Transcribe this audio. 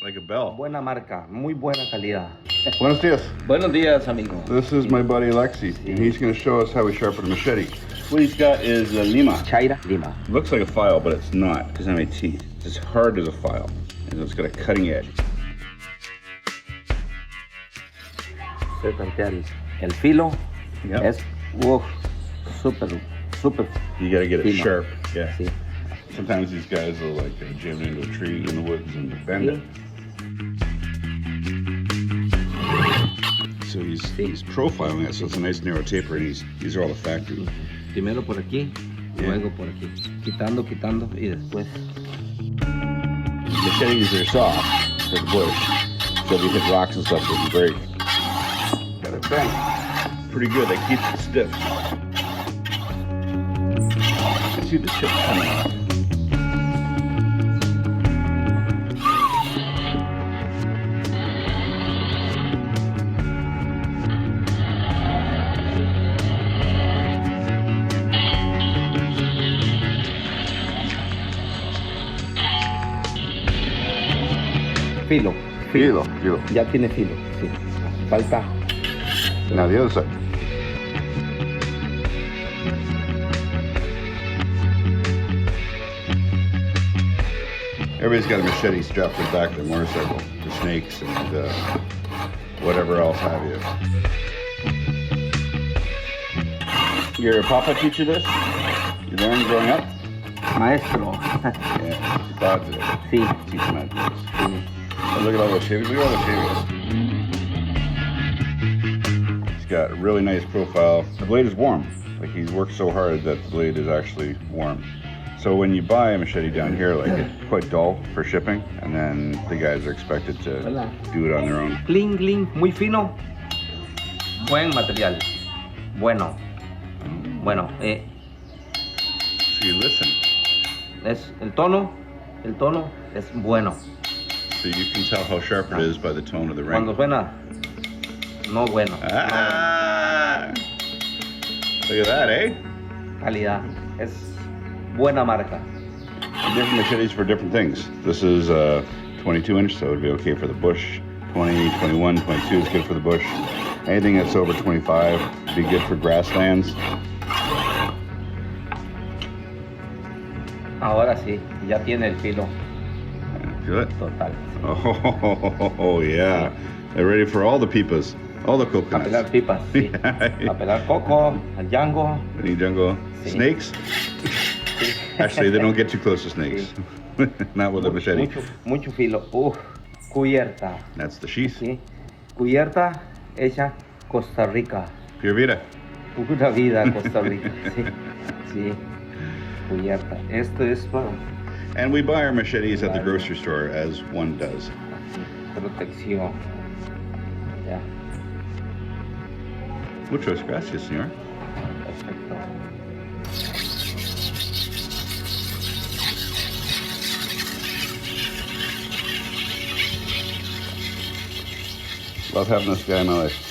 like a bell. Buena marca, muy buena calidad. Buenos dias. Buenos días, amigo. This is my buddy Alexy, and he's going to show us how we sharpen a machete. What he's got is a Lima. Lima. Looks like a file, but it's not. It doesn't have any teeth. It's as hard as a file, and it's got a cutting edge. El filo Yep. es super. You got to get it fino. sharp. Yeah. Sí. Sometimes these guys will like jam into a tree in the woods and bend it. So he's profiling it, so it's a nice narrow taper, and these are all the factory. Primero por aquí, luego por aquí. Quitando y después. Machetes are soft for the bush, so if you hit rocks and stuff, they can break. Got it bent. Pretty good. That keeps it stiff. You see the chip coming off. Filo. Filo. Ya tiene filo, sí. Falta. Now the other side. Everybody's got a machete strapped to the back of their motorcycle for snakes and whatever else have you. Your papa teach you this? You learned growing up? Maestro. Yeah, your dad did. Sí. Teach him how to do this. Oh, look at all those shavings. Look at all those shavings. He's got a really nice profile. The blade is warm. Like, he's worked so hard that the blade is actually warm. So when you buy a machete down here, like, it's quite dull for shipping, and then the guys are expected to do it on their own. Clean, muy fino. Buen material. Bueno. So you listen. El tono es bueno. So you can tell how sharp it is by the tone of the ring. Cuando suena, no bueno. Ah! Look at that, eh? Calidad. Es buena marca. Different machetes for different things. This is 22 inch, so it would be okay for the bush. 20, 21, 22 is good for the bush. Anything that's over 25 would be good for grasslands. Ahora sí, ya tiene el filo. Feel it? Total. Oh, yeah. They're ready for all the pipas, all the A coconuts. pelar pipas, sí. A pelar coco, al Django. Any jungle Sí. snakes? Sí. Actually, they don't get too close to snakes. Not with a machete. Mucho filo. Cubierta. That's the sheath. Sí. Cubierta hecha Costa Rica. Pure Vida. Pura vida Costa Rica. Sí. Cubierta. Esto es para And we buy our machetes at the grocery store, as one does. protección. Ya. Muchas gracias, señor. Perfecto. Love having this guy in my life.